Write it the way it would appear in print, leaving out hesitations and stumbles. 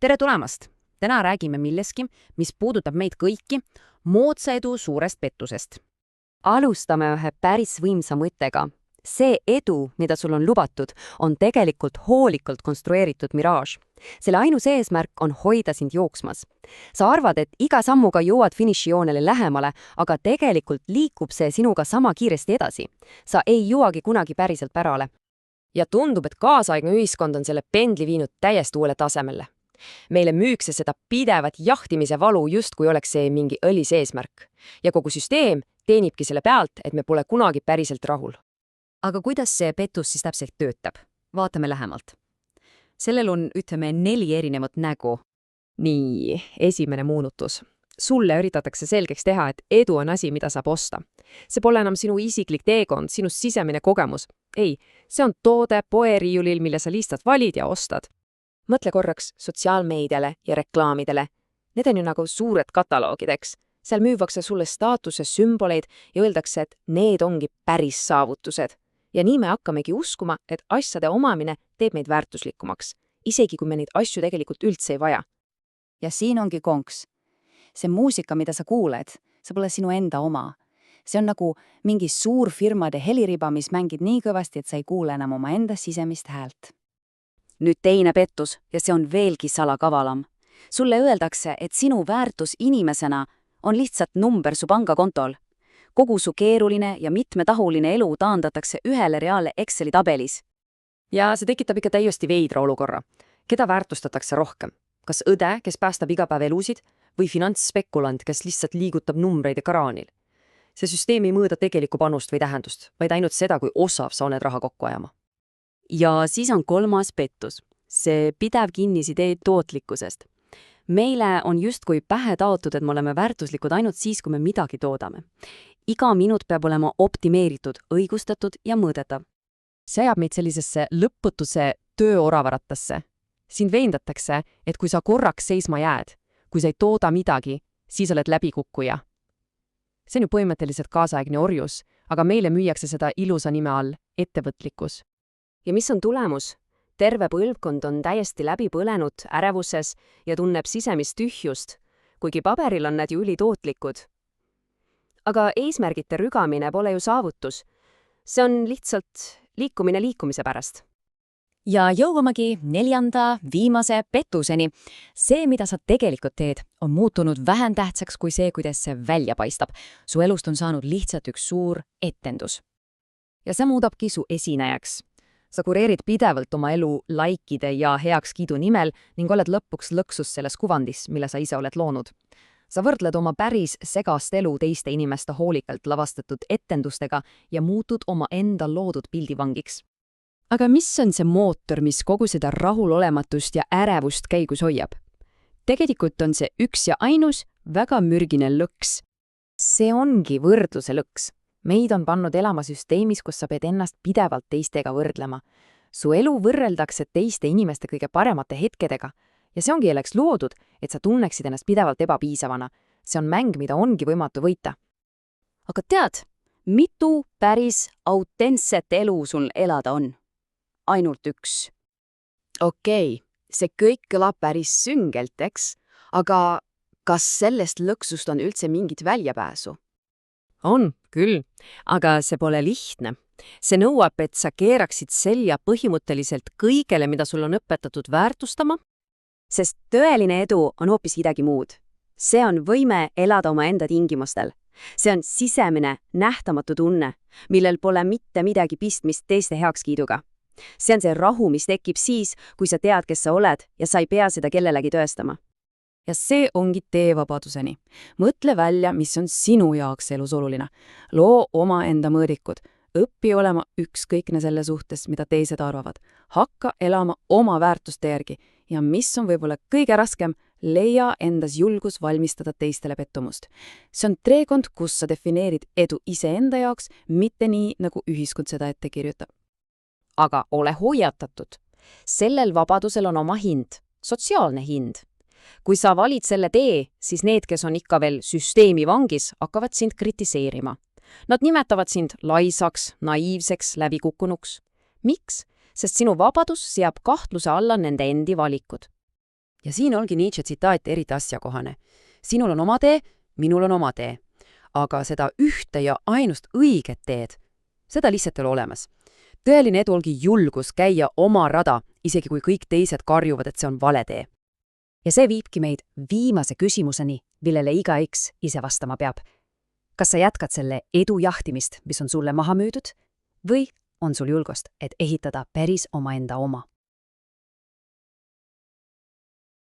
Tere tulemast! Täna räägime milleski, mis puudutab meid kõiki, moodsa edu suurest pettusest. Alustame ühe päris võimsa mõttega. See edu, mida sul on lubatud, on tegelikult hoolikalt konstrueeritud miraaž. Selle ainus eesmärk on hoida sind jooksmas. Sa arvad, et iga sammuga jõuad finišijoonele lähemale, aga tegelikult liikub see sinuga sama kiiresti edasi. Sa ei jõuagi kunagi päriselt pärale. Ja tundub, et kaasaegne ühiskond on selle pendli viinud täiesti uuele tasemele. Meile müüakse seda pidevat jahtimise valu justkui oleks see mingi õlis eesmärk. Ja kogu süsteem teenibki selle pealt, et me pole kunagi päriselt rahul. Aga kuidas see pettus siis täpselt töötab? Vaatame lähemalt. Sellel on, 4 erinevat nägu. Nii, esimene moonutus. Sulle üritatakse selgeks teha, et edu on asi, mida saab osta. See pole enam sinu isiklik teekond, sinu sisemine kogemus. Ei, see on toode poeriiulil, mille sa lihtsalt valid ja ostad. Mõtle korraks sotsiaalmeediale ja reklaamidele. Need on ju nagu suured kataloogideks. Seal müüvakse sulle staatuse sümboleid ja öeldakse, et need ongi päris saavutused. Ja nii me hakkamegi uskuma, et asjade omamine teeb meid väärtuslikumaks, isegi kui me neid asju tegelikult üldse ei vaja. Ja siin ongi konks. See muusika, mida sa kuuled, see pole sinu enda oma. See on nagu mingi suurfirmade heliriba, mis mängib nii kõvasti, et sa ei kuule enam oma enda sisemist häält. Nüüd teine pettus ja see on veelgi salakavalam. Sulle öeldakse, et sinu väärtus inimesena on lihtsalt number su pangakontol. Kogu su keeruline ja mitmetahuline elu taandatakse ühele reaale Exceli tabelis. Ja see tekitab ikka täiesti veidra olukorra. Keda väärtustatakse rohkem? Kas õde, kes päästab iga päev elusid, või finantsspekulant, kes lihtsalt liigutab numbreid ekraanil? See süsteem ei mõõda tegelikku panust või tähendust, vaid ainult seda, kui osav sa oled raha kokku ajama. Ja siis on kolmas pettus. See pidev kinnisidee tootlikkusest. Meile on justkui pähe taotud, et me oleme väärtuslikud ainult siis, kui me midagi toodame. Iga minut peab olema optimeeritud, õigustatud ja mõõdetav. See ajab meid sellisesse lõputuse tööoravarattasse. Siin veendatakse, et kui sa korraks seisma jääd, kui sa ei tooda midagi, siis oled läbikukkuja. See on ju põhimõtteliselt kaasaegne orjus, aga meile müüakse seda ilusa nime all ettevõtlikkus. Ja mis on tulemus? Terve põlvkond on täiesti läbi põlenud ärevuses ja tunneb sisemist tühjust, kuigi paberil on nad ju ülitootlikud. Aga eesmärgite rügamine pole ju saavutus. See on lihtsalt liikumine liikumise pärast. Ja jõuamegi 4. viimase pettuseni. See, mida sa tegelikult teed, on muutunud vähem tähtsaks kui see, kuidas see välja paistab. Su elust on saanud lihtsalt üks suur etendus. Ja see muudabki su esinejaks. Sa kureerid pidevalt oma elu laikide ja heakskiidu nimel ning oled lõpuks lõksus selles kuvandis, mille sa ise oled loonud. Sa võrdled oma päris segast elu teiste inimeste hoolikalt lavastatud etendustega ja muutud oma enda loodud pildivangiks. Aga mis on see mootor, mis kogu seda rahulolematust ja ärevust käigus hoiab? Tegelikult on see üks ja ainus väga mürgine lõks. See ongi võrdluse lõks. Meid on pannud elama süsteemis, kus sa pead ennast pidevalt teistega võrdlema. Su elu võrreldakse teiste inimeste kõige paremate hetkedega ja see ongi elaks loodud, et sa tunneksid ennast pidevalt ebapiisavana. See on mäng, mida ongi võimatu võita. Aga tead, mitu päris autentset elu sul elada on? Ainult üks. Okei, see kõik kõlab päris süngelt, eks? Aga kas sellest lõksust on üldse mingit väljapääsu? On, küll, aga see pole lihtne. See nõuab, et sa keeraksid selja põhimõtteliselt kõigele, mida sul on õpetatud väärtustama. Sest tõeline edu on hoopis midagi muud. See on võime elada oma enda tingimustel. See on sisemine, nähtamatu tunne, millel pole mitte midagi pistmist teiste heakskiiduga. See on see rahu, mis tekib siis, kui sa tead, kes sa oled ja sa ei pea seda kellelegi tõestama. Ja see ongi tee vabaduseni. Mõtle välja, mis on sinu jaoks elus oluline. Loo oma enda mõõdikud. Õppi olema ükskõikne selle suhtes, mida teised arvavad. Hakka elama oma väärtuste järgi ja mis on võib-olla kõige raskem, leia endas julgus valmistada teistele pettumust. See on teekond, kus sa defineerid edu iseenda jaoks, mitte nii, nagu ühiskond seda ette kirjutab. Aga ole hoiatatud. Sellel vabadusel on oma hind, sotsiaalne hind. Kui sa valid selle tee, siis need, kes on ikka veel süsteemi vangis, hakkavad sind kritiseerima. Nad nimetavad sind laisaks, naiivseks, läbikukkunuks. Miks? Sest sinu vabadus seab kahtluse alla nende endi valikud. ja siin ongi Nietzsche tsitaat eriti asjakohane. Sinul on oma tee, minul on oma tee. Aga seda ühte ja ainust õiget teed, seda lihtsalt ei ole olemas. Tõeline edu ongi julgus käia oma rada, isegi kui kõik teised karjuvad, et see on vale tee. Ja see viibki meid viimase küsimuseni, millele igaüks ise vastama peab. Kas sa jätkad selle edu jahtimist, mis on sulle maha müüdud, või on sul julgust, et ehitada päris omaenda oma?